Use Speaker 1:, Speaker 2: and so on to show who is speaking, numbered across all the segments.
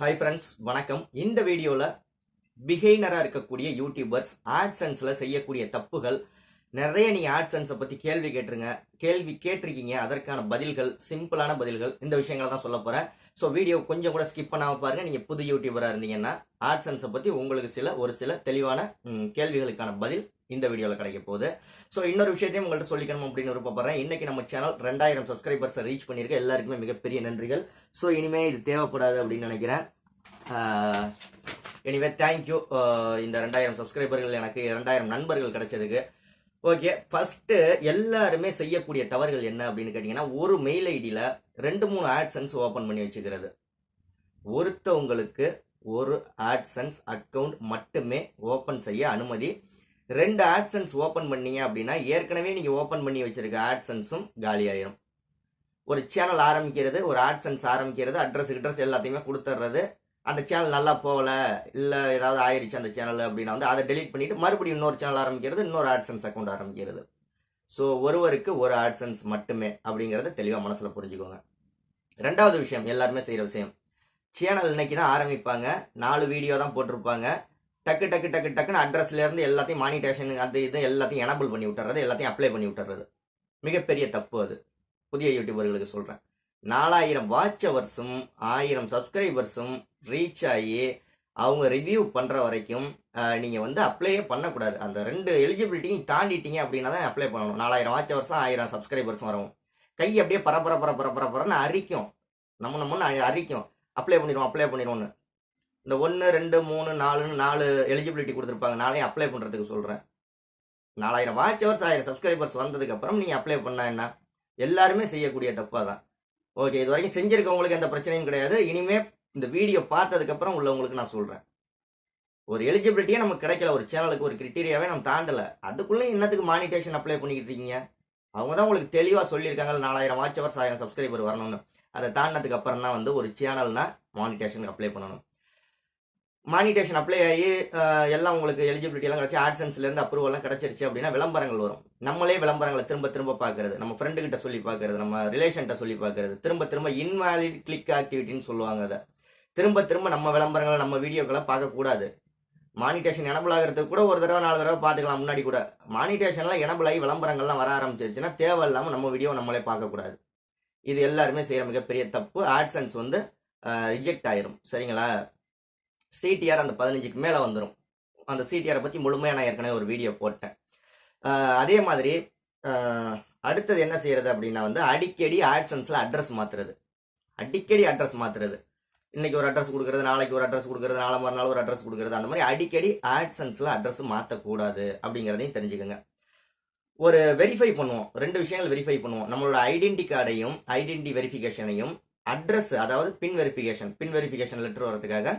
Speaker 1: Hi friends, வணக்கம். இந்த வீடியோவில் பிகைனராக இருக்கக்கூடிய யூடியூபர்ஸ் ஆட்சன்ஸில் செய்யக்கூடிய தப்புகள் நிறைய. நீங்கள் ஆட்சன்ஸை பற்றி கேள்வி கேட்டிருக்கீங்க. அதற்கான பதில்கள், சிம்பிளான பதில்கள், இந்த விஷயங்களை தான் சொல்ல போகிறேன். ஸோ வீடியோ கொஞ்சம் கூட ஸ்கிப் பண்ணாமல் பாருங்கள். நீங்கள் புது யூடியூபராக இருந்தீங்கன்னா ஆட்சன்ஸை பற்றி உங்களுக்கு ஒரு சில தெளிவான கேள்விகளுக்கான பதில் இந்த வீடியோவில் கிடைக்க போகுது. ஸோ இன்னொரு விஷயத்தையும் உங்கள்கிட்ட சொல்லிக்கணும் அப்படின்னு விருப்பப்படுறேன். இன்னைக்கு நம்ம சேனல் 2000 சப்ஸ்கிரைபர்ஸை ரீச் பண்ணியிருக்க எல்லாருக்குமே மிகப்பெரிய நன்றிகள். ஸோ இனிமே இது தேவைப்படாது அப்படின்னு நினைக்கிறேன். Anyway thank you. இந்த 2000 சப்ஸ்கிரைபர்கள் எனக்கு 2000 நண்பர்கள் கிடைச்சதுக்கு. ஓகே, ஃபர்ஸ்ட் எல்லாருமே செய்யக்கூடிய தவறுகள் என்ன அப்படின்னு கேட்டீங்கன்னா, ஒரு மெயில் ஐடியில 2-3 ஆட்சன்ஸ் ஓபன் பண்ணி வச்சுக்கிறது. ஒருத்தவங்களுக்கு ஒரு ஆட்சன்ஸ் அக்கவுண்ட் மட்டுமே ஓபன் செய்ய அனுமதி. 2 ஆட்சன்ஸ் ஓபன் பண்ணீங்க அப்படின்னா ஏற்கனவே நீங்க ஓபன் பண்ணி வச்சிருக்க ஆட்சன்ஸும் காலி ஆயிரும். ஒரு சேனல் ஆரம்பிக்கிறது, ஒரு ஆட்சன்ஸ் ஆரம்பிக்கிறது, அட்ரஸ் எல்லாத்தையுமே கொடுத்துட்றது. அந்த சேனல் நல்லா போகல, இல்லை ஏதாவது ஆயிடுச்சு அந்த சேனல் அப்படின்னா அதை டெலீட் பண்ணிட்டு மறுபடியும் இன்னொரு சேனல் ஆரம்பிக்கிறது, இன்னொரு ஆட்சன்ஸ் அக்கௌண்ட் ஆரம்பிக்கிறது. ஸோ ஒருவருக்கு ஒரு ஆட்சன்ஸ் மட்டுமே அப்படிங்கிறத தெளிவாக மனசில் புரிஞ்சுக்கோங்க. 2வது விஷயம், எல்லாருமே செய்கிற விஷயம், சேனல் இன்னைக்கு தான் ஆரம்பிப்பாங்க, 4 வீடியோ தான் போட்டிருப்பாங்க, டக்குன்னு அட்ரஸ்லேருந்து எல்லாத்தையும் மானிட்டேஷன் அது இது எல்லாத்தையும் எனபிள் பண்ணி விட்டுறது, எல்லாத்தையும் அப்ளை பண்ணி விட்டுறது. மிகப்பெரிய தப்பு அது. புதிய யூடியூபர்களுக்கு சொல்கிறேன். 4000 வாட்ச் ஹவர்ஸும் 1000 சப்ஸ்கிரைபர்ஸும் ரீச் ஆகி அவங்க ரிவ்யூ பண்ற வரைக்கும் நீங்க அப்ளையே பண்ணக்கூடாது. அந்த 2 எலிஜிபிலிட்டியும் தாண்டிட்டீங்க அப்படின்னா தான் அப்ளை பண்ணணும். 4000 வாட்ச் ஹவர்ஸும் 1000 சப்ஸ்கிரைபர்ஸும் வரும். கை அப்படியே பரபரன்னு அரிக்கும், நம்ம அரிக்கும். அப்ளை பண்ணிடுவோம்னு இந்த 1 2 3 4 எலிஜிபிலிட்டி கொடுத்துருப்பாங்க. நாளையும் அப்ளை பண்றதுக்கு சொல்றேன். 4000 வாட்ச் ஹவர்ஸ் 1000 சப்ஸ்கிரைபர்ஸ் வந்ததுக்கு அப்புறம் நீங்க அப்ளை பண்ணா என்ன? எல்லாருமே செய்யக்கூடிய தப்பா தான். ஓகே, இது வரைக்கும் செஞ்சிருக்கவங்களுக்கு எந்த பிரச்சனையும் கிடையாது. இனிமே இந்த வீடியோ பார்த்ததுக்கு அப்புறம் உள்ளவங்களுக்கு நான் சொல்றேன், ஒரு எலிஜிபிலிட்டியே நமக்கு கிடைக்கல, ஒரு சேனலுக்கு ஒரு கிரிட்டீரியாவே நம்ம தாண்டல, அதுக்குள்ள என்னத்துக்கு மானிட்டேஷன் அப்ளை பண்ணிக்கிட்டு இருக்கீங்க? அவங்க தான் உங்களுக்கு தெளிவா சொல்லியிருக்காங்க 4000 வாட்ச் ஹவர்ஸ் 1000 சப்ஸ்கிரைபர் வரணும்னு. அதை தாண்டினதுக்கு அப்புறம் தான் ஒரு சேனல்னா மானிட்டேஷனுக்கு அப்ளை பண்ணணும். மானிட்டேஷன் அப்ளை ஆகி எல்லாம் உங்களுக்கு எலிஜிபிலிட்டி எல்லாம் கிடைச்சி ஆட்சன்ஸ்லேருந்து அப்ரூவல் எல்லாம் கிடைச்சிருச்சு அப்படின்னா விளம்பரங்கள் வரும். நம்மளே விளம்பரங்களை திரும்ப பார்க்கறது, நம்ம ஃப்ரெண்டு கிட்ட சொல்லி பார்க்கறது, நம்ம ரிலேஷன்கிட்ட சொல்லி பார்க்கறது, திரும்ப இன்வாலிட் கிளிக் ஆக்டிவிட்டின்னு சொல்லுவாங்க. அதை திரும்ப நம்ம விளம்பரங்களை, நம்ம வீடியோக்களை பார்க்கக்கூடாது. மானிட்டேஷன் எனபிள் ஆகிறதுக்கு கூட ஒரு தடவை 4 தடவை பார்த்துக்கலாம். முன்னாடி கூட மானிட்டேஷன்லாம் எனபிள் ஆகி விளம்பரங்கள்லாம் வர ஆரம்பிச்சிருச்சுன்னா தேவையில்லாமல் நம்ம வீடியோ நம்மளே பார்க்கக்கூடாது. இது எல்லாருமே செய்யற மிகப்பெரிய தப்பு. ஆட்சன்ஸ் ரிஜெக்ட் ஆயிரும். சரிங்களா? சிடிஆர் அந்த 15க்கு மேலே வந்துடும். அந்த சிடிஆரை பற்றி முழுமையாக நான் ஏற்கனவே ஒரு வீடியோ போட்டேன். அதே மாதிரி அடுத்தது என்ன செய்யறது அப்படின்னா அடிக்கடி ஆட்சன்ஸில் அட்ரஸ் மாற்றுறது. இன்னைக்கு ஒரு அட்ரஸ் கொடுக்கறது, நாளைக்கு ஒரு அட்ரஸ் கொடுக்கறது, நாளை மறுநாள் ஒரு அட்ரஸ் கொடுக்கறது, அந்த மாதிரி அடிக்கடி ஆட்சன்ஸில் அட்ரஸ் மாற்றக்கூடாது அப்படிங்கிறதையும் தெரிஞ்சுக்கோங்க. ஒரு வெரிஃபை பண்ணுவோம், 2 விஷயங்கள் வெரிஃபை பண்ணுவோம். நம்மளோட ஐடென்டி கார்டையும் ஐடென்டி வெரிஃபிகேஷனையும், அட்ரஸ் அதாவது பின் வெரிஃபிகேஷன் லெட்டர் வரதுக்காக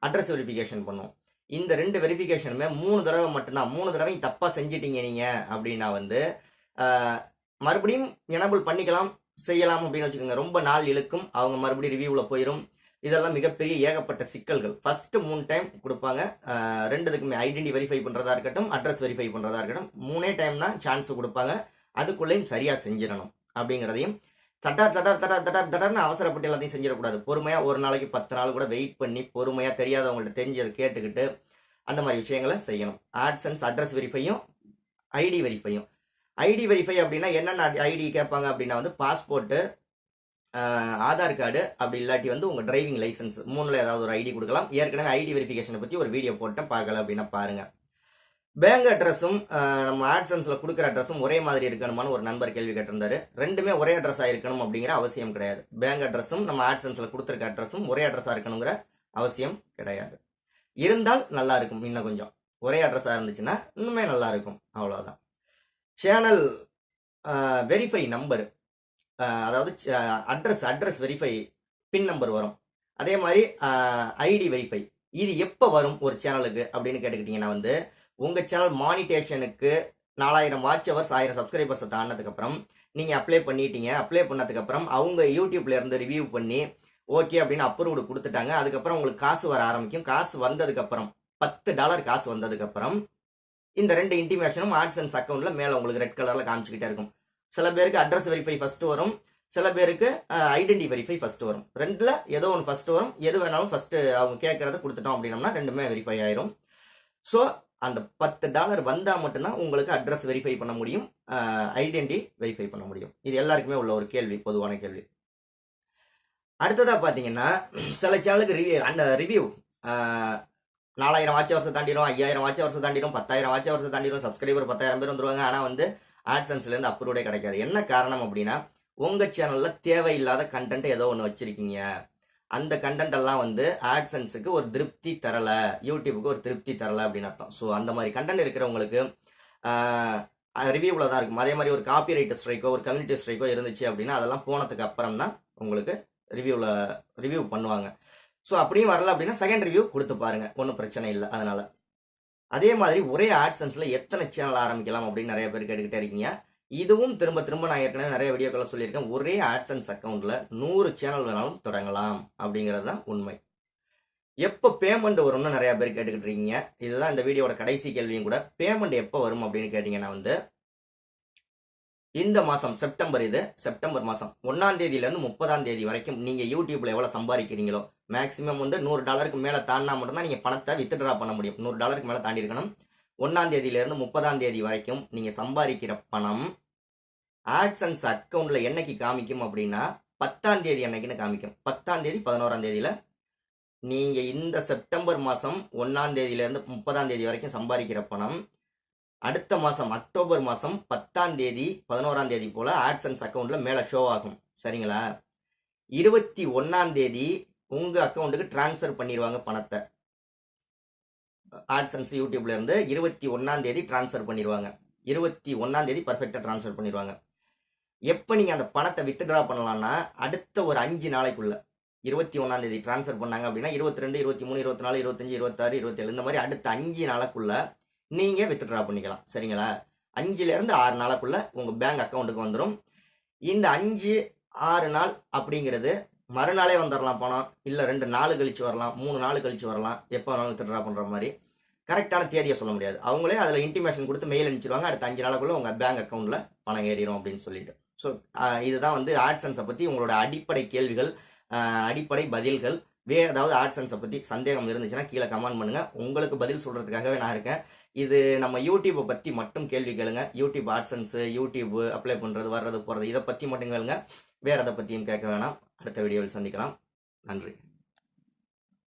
Speaker 1: அட்ரஸ் வெரிஃபிகேஷன் பண்ணுவோம். இந்த 2 வெரிஃபிகேஷனுமே 3 தடவை மட்டும்தான். 3 தடவையும் தப்பாக செஞ்சிட்டீங்க நீங்க அப்படின்னா மறுபடியும் எனபிள் பண்ணிக்கலாம், செய்யலாம் அப்படின்னு வச்சுக்கோங்க. ரொம்ப நாள் இழுக்கும், அவங்க மறுபடியும் ரிவ்யூவில் போயிடும். இதெல்லாம் மிகப்பெரிய ஏகப்பட்ட சிக்கல்கள். ஃபர்ஸ்ட் 3 டைம் கொடுப்பாங்க. 2க்குமே ஐடென்டி வெரிஃபை பண்ணுறதா இருக்கட்டும், அட்ரஸ் வெரிஃபை பண்ணுறதா இருக்கட்டும், 3 டைம் தான் சான்ஸ் கொடுப்பாங்க. அதுக்குள்ளேயும் சரியாக செஞ்சிடணும் அப்படிங்கிறதையும், தடார்னு அவசரப்பட்டு எல்லாத்தையும் செஞ்சிடக்கூடாது. பொறுமையாக ஒரு நாளைக்கு 10 நாள் கூட வெயிட் பண்ணி பொறுமையாக தெரியாதவங்கள்ட்ட தெரிஞ்சதை கேட்டுக்கிட்டு அந்த மாதிரி விஷயங்களை செய்யணும். ஆட்சன்ஸ் அட்ரஸ் வெரிஃபையும் ஐடி வெரிஃபையும். ஐடி வெரிஃபை அப்படின்னா என்னென்ன ஐடி கேட்பாங்க அப்படின்னா பாஸ்போர்ட்டு, ஆதார் கார்டு, அப்படி இல்லாட்டி உங்கள் டிரைவிங் லைசன்ஸ், 3ல் ஏதாவது ஒரு ஐடி கொடுக்கலாம். ஏற்கனவே ஐடி வெரிஃபிகேஷனை பற்றி ஒரு வீடியோ போட்டேன், பார்க்கல அப்படின்னா பாருங்க. பேங்க் அட்ரஸும் நம்ம ஆட்சன்ஸ்ல கொடுக்குற அட்ரஸும் ஒரே மாதிரி இருக்கணுமான்னு ஒரு நண்பர் கேள்வி கேட்டிருந்தாரு. 2மே ஒரே அட்ரஸா இருக்கணும் அப்படிங்கிற அவசியம் கிடையாது. பேங்க் அட்ரஸும் நம்ம ஆட்சன்ஸ்ல கொடுத்துருக்க அட்ரஸும் ஒரே அட்ரஸா இருக்கணுங்கிற அவசியம் கிடையாது. இருந்தால் நல்லா இருக்கும். இன்னும் கொஞ்சம் ஒரே அட்ரஸா இருந்துச்சுன்னா இன்னுமே நல்லா இருக்கும். அவ்வளவுதான். சேனல் வெரிஃபை நம்பர், அதாவது அட்ரஸ் வெரிஃபை பின் நம்பர் வரும். அதே மாதிரி ஐடி வெரிஃபை, இது எப்போ வரும் ஒரு சேனலுக்கு அப்படின்னு கேட்டுக்கிட்டீங்கன்னா உங்க சேனல் மானிட்டேஷனுக்கு 4000 வாட்ச் ஹவர்ஸ் 1000 சப்ஸ்கிரைபர்ஸை தாண்டதுக்கு அப்புறம் நீங்க அப்ளை பண்ணிட்டீங்க. அப்ளை பண்ணதுக்கு அப்புறம் அவங்க யூடியூப்ல இருந்து ரிவ்யூ பண்ணி ஓகே அப்படின்னு அப்ரூவ்டு கொடுத்துட்டாங்க. அதுக்கப்புறம் உங்களுக்கு காசு வர ஆரம்பிக்கும். காசு வந்ததுக்கு அப்புறம் $10 காசு வந்ததுக்கு அப்புறம் இந்த 2 இன்டிமேஷனும் ஆட்சன்ஸ் அக்கௌண்ட்ல மேல உங்களுக்கு ரெட் கலர்ல காமிச்சுக்கிட்டே இருக்கும். சில பேருக்கு அட்ரஸ் வெரிஃபை ஃபர்ஸ்ட் வரும், சில பேருக்கு ஐடென்டி வெரிஃபை ஃபர்ஸ்ட் வரும். ரெண்டுல ஏதோ ஒன்று ஃபர்ஸ்ட் வரும். எது வேணாலும் ஃபர்ஸ்ட் அவங்க கேட்கறத கொடுத்துட்டோம் அப்படின்னம்னா ரெண்டுமே வெரிஃபை ஆயிரும். ஸோ அந்த $10 வந்தா மட்டும்தான் உங்களுக்கு அட்ரஸ் வெரிஃபை பண்ண முடியும், ஐடென்டி வெரிஃபை பண்ண முடியும். இது எல்லாருக்குமே உள்ள ஒரு கேள்வி, பொதுவான கேள்வி. அடுத்ததா பாத்தீங்கன்னா சில சேனலுக்கு ரிவ்யூ 4000 வாட்ச் ஹவர்ஸ் தாண்டிடும், 5000 வாட்ச் ஹவர்ஸ் தாண்டிடும், 10,000 வாட்ச் ஹவர்ஸ் தாண்டிடும், சப்ஸ்கிரைபர் 10,000 பேர் வந்துருவாங்க. ஆனா வந்து ஆட்சன்ஸ்ல இருந்து அப்ரூவ்டே கிடைக்காது. என்ன காரணம் அப்படின்னா, உங்க சேனல்ல தேவையில்லாத கண்டென்ட் ஏதோ ஒன்று வச்சிருக்கீங்க. அந்த கண்டென்ட் எல்லாம் வந்து ஆட்சன்ஸுக்கு ஒரு திருப்தி தரல, யூடியூபுக்கு ஒரு திருப்தி தரல அப்படின்னு அர்த்தம். ஸோ அந்த மாதிரி கண்டென்ட் இருக்கிறவங்களுக்கு ரிவ்யூவில் தான் இருக்கும். அதே மாதிரி ஒரு காப்பிரைட் ஸ்ட்ரைக்கோ ஒரு கம்யூனிட்டி ஸ்ட்ரைக்கோ இருந்துச்சு அப்படின்னா அதெல்லாம் போனதுக்கு அப்புறம் தான் உங்களுக்கு ரிவ்யூ பண்ணுவாங்க. ஸோ அப்படியும் வரல அப்படின்னா செகண்ட் ரிவ்யூ கொடுத்து பாருங்க, ஒன்றும் பிரச்சனை இல்லை. அதனால அதே மாதிரி ஒரே ஆட்சன்ஸ்ல எத்தனை சேனல் ஆரம்பிக்கலாம் அப்படின்னு நிறைய பேர் கேட்டுக்கிட்டே இருக்கீங்க. இதுவும் திரும்ப திரும்ப நான் ஏற்கனவே நிறைய வீடியோக்களை சொல்லியிருக்கேன். ஒரே ஆட்சன்ஸ் அக்கௌண்ட்ல 100 சேனல் வேணாலும் தொடங்கலாம் அப்படிங்கிறது தான் உண்மை. எப்போ பேமெண்ட் வரும்னு நிறைய பேர் கேட்டுக்கிட்டு இருக்கீங்க. இதுதான் இந்த வீடியோட கடைசி கேள்வியும் கூட. பேமெண்ட் எப்போ வரும் அப்படின்னு கேட்டீங்கன்னா வந்து இந்த மாசம் செப்டம்பர் மாசம் 1ஆம் தேதியிலிருந்து 30ஆம் தேதி வரைக்கும் நீங்க யூடியூப்ல எவ்வளவு சம்பாதிக்கிறீங்களோ மேக்சிமம் வந்து $100 மேல தாண்டினா மட்டும்தான் நீங்க பணத்தை வித்ட்ரா பண்ண முடியும். $100 மேல தாண்டி இருக்கணும். 1ஆம் தேதியிலிருந்து 30ஆம் தேதி வரைக்கும் நீங்க சம்பாதிக்கிற பணம் ஆட்சன்ஸ் அக்கௌண்ட்ல என்னைக்கு காமிக்கும் அப்படின்னா 10ஆம் தேதி அன்னைக்குன்னு காமிக்கும். 10ஆம் தேதி 11ஆம் தேதியில நீங்க இந்த செப்டம்பர் மாசம் 1ஆம் தேதியிலிருந்து 30ஆம் தேதி வரைக்கும் சம்பாதிக்கிற பணம் அடுத்த மாசம் அக்டோபர் மாசம் 10ஆம் தேதி 11ஆம் தேதி போல ஆட்சன்ஸ் அக்கௌண்ட்ல மேல ஷோ ஆகும். சரிங்களா? 21ஆம் தேதி உங்க அக்கௌண்ட்டுக்கு டிரான்ஸ்ஃபர் பண்ணிடுவாங்க பணத்தை. ஆட்சன்ஸ் யூடியூப்ல இருந்து 21ஆம் தேதி டிரான்ஸ்ஃபர் பண்ணிடுவாங்க. 21ஆம் தேதி பர்ஃபெக்டா டிரான்ஸ்ஃபர் பண்ணிடுவாங்க. எப்ப நீங்க அந்த பணத்தை வித்ட்ரா பண்ணலாம்னா அடுத்த ஒரு 5 நாளைக்குள்ள 21ஆம் தேதி டிரான்ஸ்ஃபர் பண்ணாங்க அப்படின்னா 22, 23, 24, 25, 26, 27 இந்த மாதிரி அடுத்த 5 நாளுக்குள்ள நீங்க வித்ட்ரா பண்ணிக்கலாம். சரிங்களா? 5ல இருந்து 6 நாளுக்குள்ள உங்க பேங்க் அக்கௌண்ட்டுக்கு வந்துடும். இந்த 5-6 நாள் அப்படிங்கிறது மறுநாளே வந்துடலாம் பணம், இல்ல 2 நாள் கழிச்சு வரலாம், 3 நாள் கழிச்சு வரலாம். எப்போ வேணாலும் வித்ட்ரா பண்ற மாதிரி கரெக்டான தேதியை சொல்ல முடியாது. அவங்களே அதுல இன்டிமேஷன் கொடுத்து மெயில் அனுப்பிச்சிருவாங்க. அடுத்த 5 நாளுக்குள்ள உங்க பேங்க் அக்கௌண்ட்ல பணம் ஏறிடும் அப்படின்னு சொல்லிட்டு. ஸோ இதுதான் வந்து ஆட்சன்ஸை பத்தி உங்களோட அடிப்படை கேள்விகள், அடிப்படை பதில்கள். வேற ஏதாவது ஆட்சன்ஸை பத்தி சந்தேகம் இருந்துச்சுன்னா கீழே கமெண்ட் பண்ணுங்க. உங்களுக்கு பதில் சொல்றதுக்காகவே நான் இருக்கேன். இது நம்ம யூடியூப்பை பத்தி மட்டும் கேள்வி கேளுங்க. யூடியூப் ஆட்சன்ஸ், யூடியூப் அப்ளை பண்றது, வர்றது போறது இதை பத்தி மட்டும் கேளுங்க. வேற எதை பத்தியும் கேட்க வேணாம். அடுத்த வீடியோவில் சந்திக்கலாம். நன்றி.